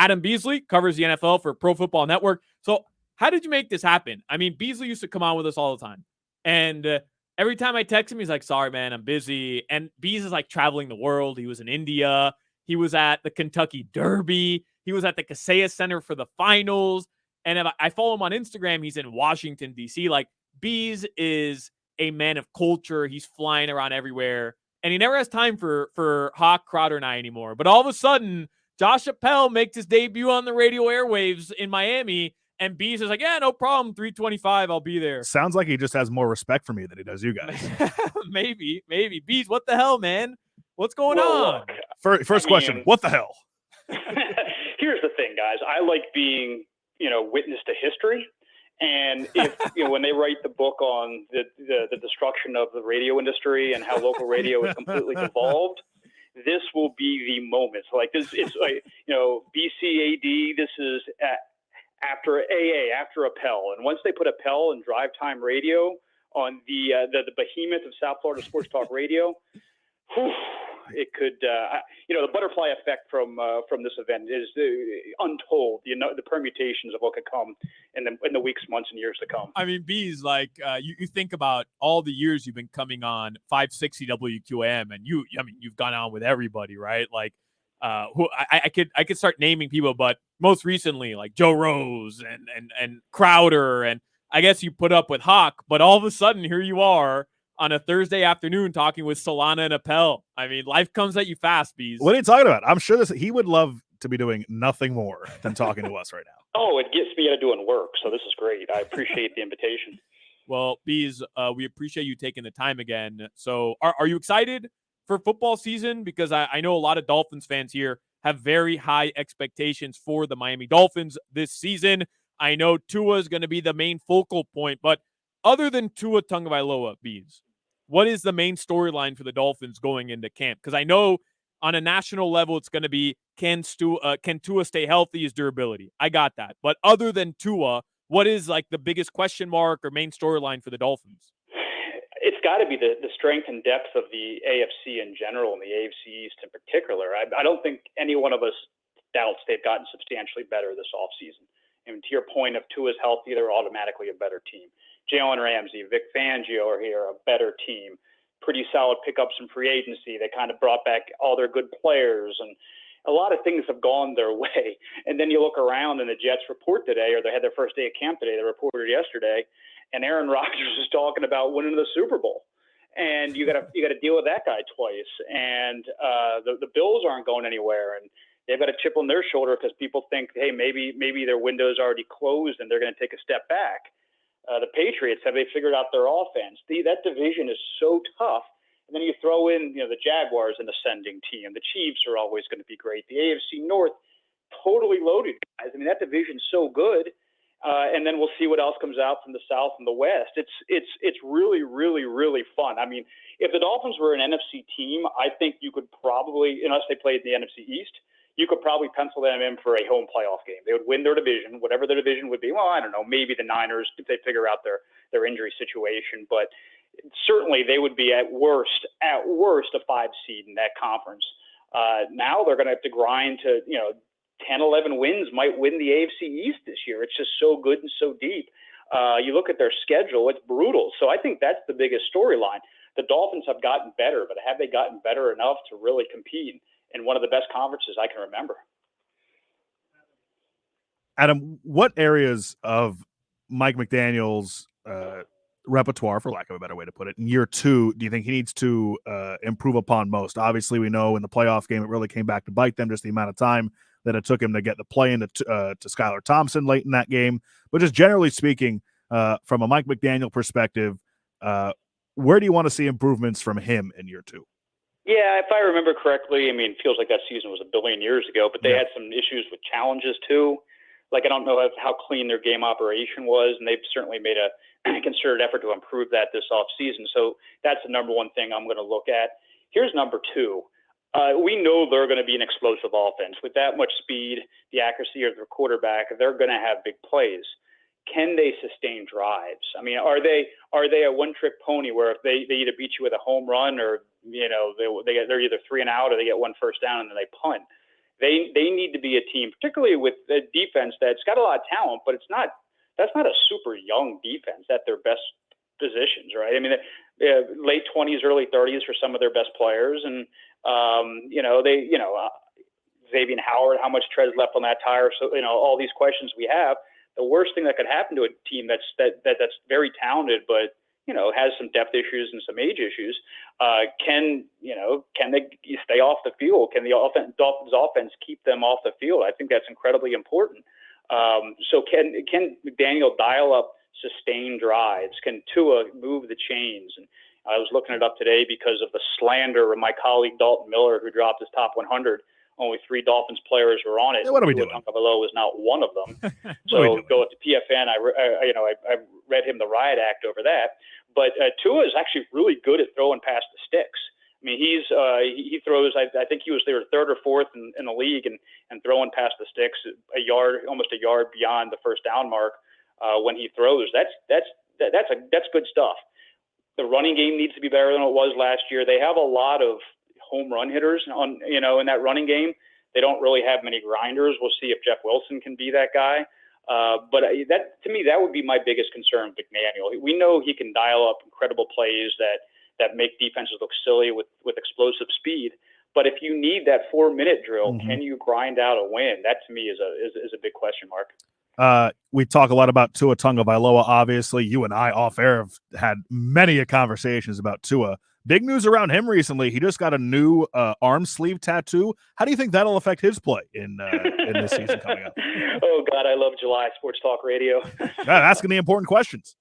Adam Beasley covers the NFL for Pro Football Network. So how did you make this happen? I mean, Beasley used to come on with us all the time. And every time I text him, he's like, sorry, man, I'm busy. And Bees is like traveling the world. He was in India. He was at the Kentucky Derby. He was at the Kaseya Center for the finals. And if I follow him on Instagram, he's in Washington, D.C. Like, Bees is a man of culture. He's flying around everywhere. And he never has time for Hoch, Crowder, and I anymore. But all of a sudden, Josh Appel makes his debut on the radio airwaves in Miami. And Bees is like, yeah, no problem. 325, I'll be there. Sounds like he just has more respect for me than he does you guys. Maybe. Bees, what the hell, man? What's going on? Look, first question, what the hell? Here's the thing, guys. I like being, witness to history. And if, when they write the book on the destruction of the radio industry and how local radio is completely devolved, this will be the moment. So like this, it's like, BCAD, this is after AA, after Appel. And once they put Appel and drive time radio on the behemoth of South Florida sports talk radio, it could, the butterfly effect from this event is untold. The permutations of what could come in the weeks, months, and years to come. I mean, Bees, like you think about all the years you've been coming on 560 WQAM, and you've gone on with everybody, right? Like, who I could start naming people, but most recently, like Joe Rose and Crowder, and I guess you put up with Hawk, but all of a sudden here you are on a Thursday afternoon talking with Solana and Appel. I mean, life comes at you fast, Bees. What are you talking about? I'm sure he would love to be doing nothing more than talking to us right now. Oh, it gets me out of doing work, so this is great. I appreciate the invitation. Well, Bees, we appreciate you taking the time again. So are you excited for football season? Because I know a lot of Dolphins fans here have very high expectations for the Miami Dolphins this season. I know Tua is going to be the main focal point, but other than Tua Tagovailoa, Bees, what is the main storyline for the Dolphins going into camp? Because I know on a national level, it's going to be, can Tua stay healthy? His durability. I got that. But other than Tua, what is like the biggest question mark or main storyline for the Dolphins? It's got to be the strength and depth of the AFC in general and the AFC East in particular. I don't think any one of us doubts they've gotten substantially better this offseason. And to your point, if Tua's healthy, they're automatically a better team. Jalen Ramsey, Vic Fangio are here, a better team. Pretty solid pickups in free agency. They kind of brought back all their good players, and a lot of things have gone their way. And then you look around, and the Jets report today, or they had their first day of camp today. They reported yesterday, and Aaron Rodgers is talking about winning the Super Bowl. And you got to deal with that guy twice. And the Bills aren't going anywhere, and they've got a chip on their shoulder because people think, hey, maybe their window's already closed and they're going to take a step back. The Patriots, have they figured out their offense? That division is so tough. And then you throw in, the Jaguars, an ascending team. The Chiefs are always going to be great. The AFC North, totally loaded, guys. I mean, that division's so good. And then we'll see what else comes out from the South and the West. It's really, really, really fun. I mean, if the Dolphins were an NFC team, I think you could probably, unless they played in the NFC East, you could probably pencil them in for a home playoff game. They would win their division, whatever their division would be. Well, I don't know, maybe the Niners if they figure out their injury situation, but certainly they would be at worst a 5 seed in that conference. Now they're going to have to grind to 10, 11 wins might win the AFC East this year. It's just so good and so deep. You look at their schedule, it's brutal. So I think that's the biggest storyline. The Dolphins have gotten better, but have they gotten better enough to really compete in one of the best conferences I can remember? Adam, what areas of Mike McDaniel's repertoire, for lack of a better way to put it, in year 2, do you think he needs to improve upon most? Obviously, we know in the playoff game, it really came back to bite them, just the amount of time that it took him to get the play into to Skylar Thompson late in that game. But just generally speaking, from a Mike McDaniel perspective, where do you want to see improvements from him in year 2? Yeah, if I remember correctly, I mean, it feels like that season was a billion years ago, but they had some issues with challenges too. Like, I don't know how clean their game operation was, and they've certainly made a concerted effort to improve that this offseason. So that's the number one thing I'm going to look at. Here's number 2. We know they're going to be an explosive offense. With that much speed, the accuracy of their quarterback, they're going to have big plays. Can they sustain drives? I mean, are they a one-trick pony where if they either beat you with a home run or they're either 3 and out or they get one first down and then they punt? They need to be a team, particularly with a defense that's got a lot of talent, but that's not a super young defense at their best positions, right? I mean, late 20s, early 30s for some of their best players, and Xavier Howard, how much treads left on that tire? So all these questions we have. The worst thing that could happen to a team that's very talented, but has some depth issues and some age issues, can they stay off the field? Can the Dolphins offense keep them off the field? I think that's incredibly important. So can McDaniel dial up sustained drives? Can Tua move the chains? And I was looking it up today because of the slander of my colleague Dalton Miller, who dropped his top 100. Only 3 Dolphins players were on it. Yeah, what are we doing? Tua Tagovailoa was not one of them. So go with the PFN. I read him the riot act over that. But Tua is actually really good at throwing past the sticks. I mean, he throws. I think he was there 3rd or 4th in the league and throwing past the sticks almost a yard beyond the first down mark when he throws. That's good stuff. The running game needs to be better than it was last year. They have a lot of home run hitters in that running game. They don't really have many grinders. We'll see if Jeff Wilson can be that guy. But to me, that would be my biggest concern with McDaniel. We know he can dial up incredible plays that make defenses look silly with explosive speed. But if you need that 4-minute drill, can you grind out a win? That to me is a big question mark. We talk a lot about Tua Tagovailoa. Obviously, you and I off air have had many conversations about Tua. Big news around him recently. He just got a new arm sleeve tattoo. How do you think that'll affect his play in this season coming up? Oh, God, I love July Sports Talk Radio. Asking the important questions.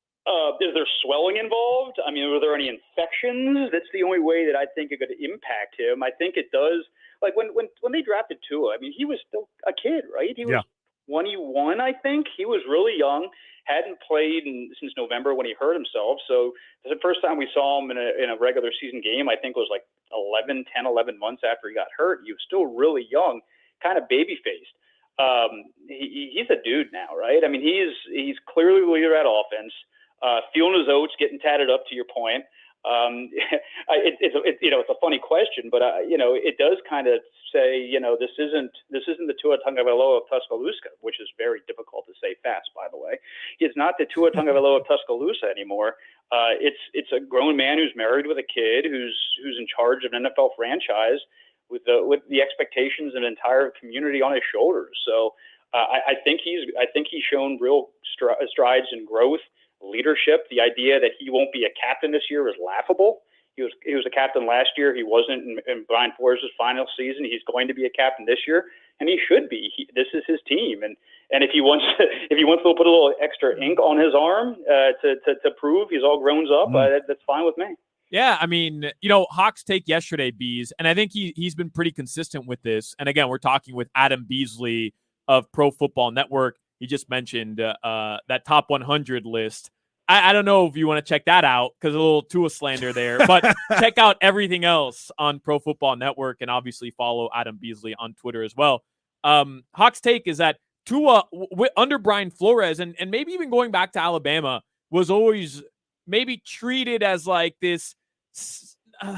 Is there swelling involved? I mean, were there any infections? That's the only way that I think it could impact him. I think it does. Like when they drafted Tua, I mean, he was still a kid, right? He was 21, I think. He was really young. Hadn't played since November when he hurt himself. So the first time we saw him in a regular season game, I think was like 11 months after he got hurt. He was still really young, kind of baby-faced. He's a dude now, right? I mean, he's clearly the leader at offense, feeling his oats, getting tatted up, to your point. It's a funny question, but it does kind of say, this isn't the Tua Tagovailoa of Tuscaloosa, which is very difficult to say fast, by the way. It's not the Tua Tagovailoa of Tuscaloosa anymore. It's a grown man who's married with a kid, who's in charge of an NFL franchise with the expectations of an entire community on his shoulders. So I think he's shown real strides in growth. Leadership. The idea that he won't be a captain this year is laughable. He was a captain last year. He wasn't in Brian Flores' final season. He's going to be a captain this year, and he should be. This is his team, and if he wants to put a little extra ink on his arm to prove he's all grown up, that's fine with me. Yeah, I mean, Hawk's take yesterday, Bees, and I think he's been pretty consistent with this. And again, we're talking with Adam Beasley of Pro Football Network. He just mentioned that top 100 list. I don't know if you want to check that out because a little Tua slander there, but check out everything else on Pro Football Network and obviously follow Adam Beasley on Twitter as well. Hawk's take is that Tua, under Brian Flores and maybe even going back to Alabama, was always maybe treated as like this,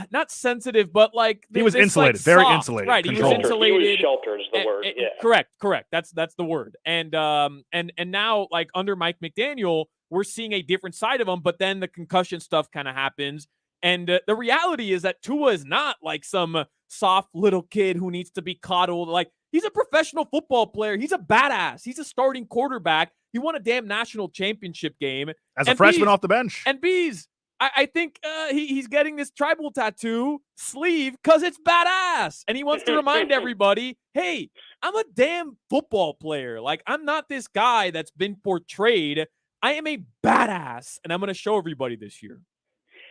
not sensitive, but like he was this, insulated, like, very soft, insulated, right? controlled. He was insulated. He was sheltered is the word. Yeah. Correct. That's the word. And now, like under Mike McDaniel, we're seeing a different side of him. But then the concussion stuff kind of happens, and the reality is that Tua is not like some soft little kid who needs to be coddled. Like, he's a professional football player. He's a badass. He's a starting quarterback. He won a damn national championship game as a freshman off the bench. And Bees, I think he's getting this tribal tattoo sleeve because it's badass. And he wants to remind everybody, hey, I'm a damn football player. Like, I'm not this guy that's been portrayed. I am a badass, and I'm going to show everybody this year.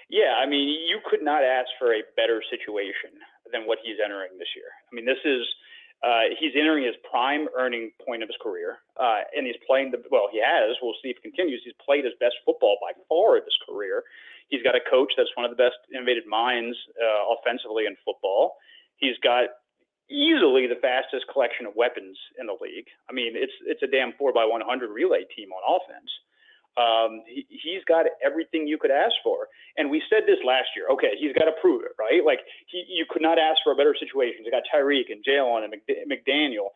Yeah, I mean, you could not ask for a better situation than what he's entering this year. I mean, this is he's entering his prime earning point of his career, and he's playing he has. We'll see if it continues. He's played his best football by far of his career. He's got a coach that's one of the best innovative minds offensively in football. He's got easily the fastest collection of weapons in the league. I mean, it's a damn 4x100 relay team on offense. He's got everything you could ask for. And we said this last year. Okay, he's got to prove it, right? Like, you could not ask for a better situation. He's got Tyreek and Jalen and McDaniel.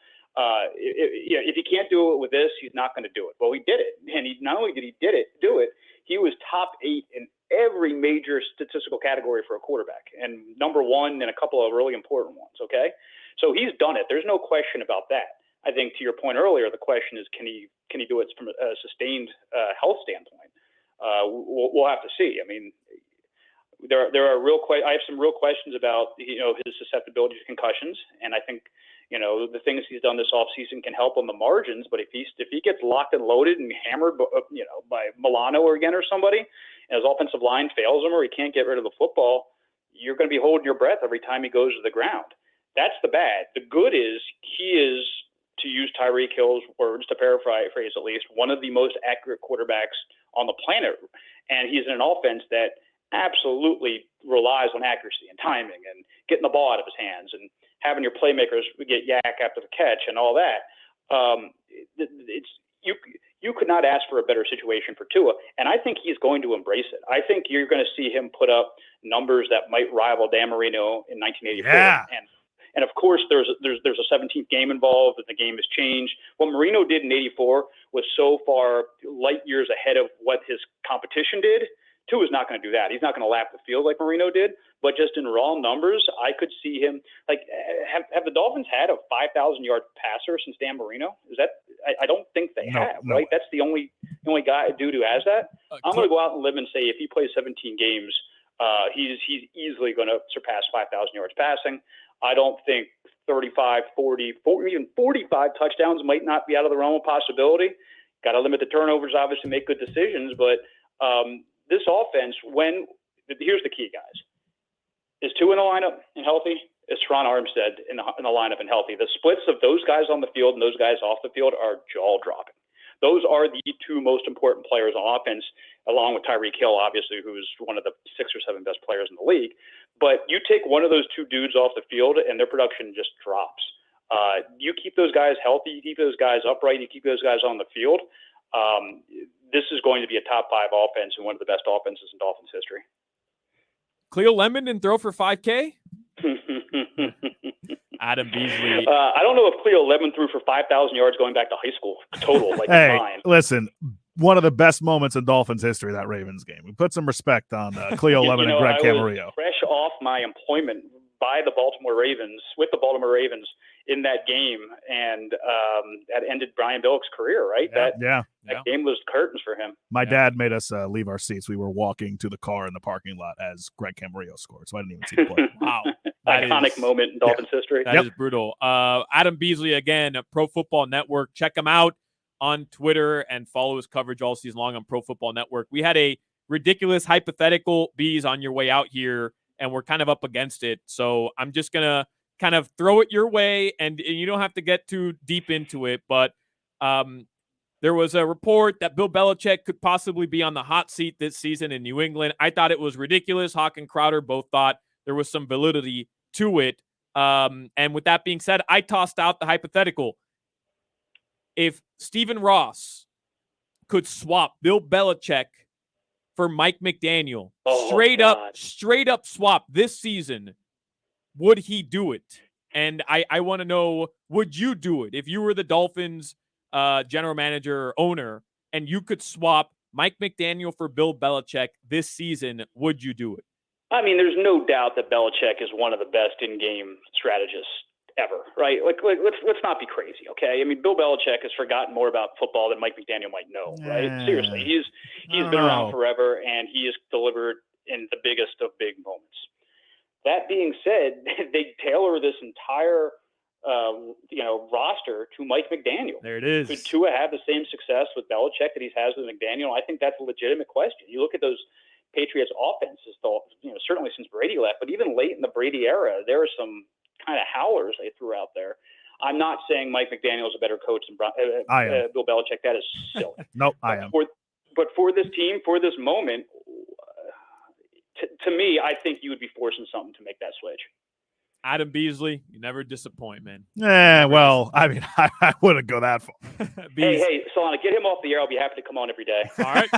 If he can't do it with this, he's not going to do it. Well, he did it. And not only did he do it, he was top 8 in every major statistical category for a quarterback, and number 1 in a couple of really important ones, okay? So he's done it. There's no question about that. I think to your point earlier, the question is, can he do it from a sustained health standpoint? We'll have to see. I mean, there are I have some real questions about his susceptibility to concussions, and I think the things he's done this offseason can help on the margins. But if he gets locked and loaded and hammered, by Milano again or somebody, and his offensive line fails him or he can't get rid of the football, you're going to be holding your breath every time he goes to the ground. That's the bad. The good is he is, to use Tyreek Hill's words, to paraphrase at least, one of the most accurate quarterbacks on the planet. And he's in an offense that absolutely relies on accuracy and timing and getting the ball out of his hands and having your playmakers get yak after the catch and all that. You could not ask for a better situation for Tua, and I think he's going to embrace it. I think you're going to see him put up numbers that might rival Dan Marino in 1984. Yeah. And of course, there's a 17th game involved, and the game has changed. What Marino did in '84 was so far light years ahead of what his competition did. Tua's not going to do that. He's not going to lap the field like Marino did. But just in raw numbers, I could see him have the Dolphins had a 5,000-yard passer since Dan Marino? Is that? I don't think they have. No right? way. That's the only dude who has that. I'm going to go out and live and say if he plays 17 games, he's easily going to surpass 5,000 yards passing. I don't think 35, 40, even 45 touchdowns might not be out of the realm of possibility. Got to limit the turnovers, obviously, make good decisions. But this offense, here's the key, guys. Is Tua in the lineup and healthy? Is Teron Armstead in the lineup and healthy? The splits of those guys on the field and those guys off the field are jaw-dropping. Those are the 2 most important players on offense, along with Tyreek Hill, obviously, who's one of the 6 or 7 best players in the league. But you take one of those 2 dudes off the field, and their production just drops. You keep those guys healthy, you keep those guys upright, you keep those guys on the field. This is going to be a top 5 offense and one of the best offenses in Dolphins history. Cleo Lemon didn't throw for 5K? Adam Beasley. I don't know if Cleo Lemon threw for 5,000 yards going back to high school total. Hey, mine. Listen, one of the best moments in Dolphins history, that Ravens game. We put some respect on Cleo Lemon and Greg Camarillo. Was fresh off my employment with the Baltimore Ravens in that game, and that ended Brian Billick's career, right? That game was curtains for him. My dad made us leave our seats. We were walking to the car in the parking lot as Greg Camarillo scored, so I didn't even see the play. Wow. Iconic moment in Dolphins history. That is brutal. Adam Beasley, again, Pro Football Network. Check him out on Twitter and follow his coverage all season long on Pro Football Network. We had a ridiculous hypothetical, Bees, on your way out here, and we're kind of up against it. So I'm just going to kind of throw it your way, and you don't have to get too deep into it, but there was a report that Bill Belichick could possibly be on the hot seat this season in New England. I thought it was ridiculous. Hoch and Crowder both thought there was some validity to it. And with that being said, I tossed out the hypothetical. If Stephen Ross could swap Bill Belichick for Mike McDaniel, straight up swap this season, would he do it? And I want to know, would you do it if you were the Dolphins general manager or owner and you could swap Mike McDaniel for Bill Belichick this season? Would you do it? I mean, there's no doubt that Belichick is one of the best in-game strategists ever, right? Let's not be crazy, okay? I mean, Bill Belichick has forgotten more about football than Mike McDaniel might know, right? Seriously, he's been around forever, and he has delivered in the biggest of big moments. That being said, they tailor this entire roster to Mike McDaniel. There it is. Could Tua have the same success with Belichick that he has with McDaniel? I think that's a legitimate question. You look at those Patriots offenses, though, certainly since Brady left, but even late in the Brady era, there are some kind of howlers they threw out there. I'm not saying Mike McDaniel is a better coach than Bill Belichick. That is silly. Nope, I am. But for this team, for this moment, to me, I think you would be forcing something to make that switch. Adam Beasley, you never disappoint, man. Well, I mean, I wouldn't go that far. Hey, Solana, get him off the air. I'll be happy to come on every day. All right.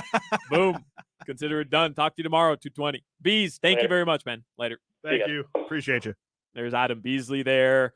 Boom. Consider it done. Talk to you tomorrow, 2:20. Bees, thank you very much, man. Later. Thank you. Appreciate you. There's Adam Beasley there.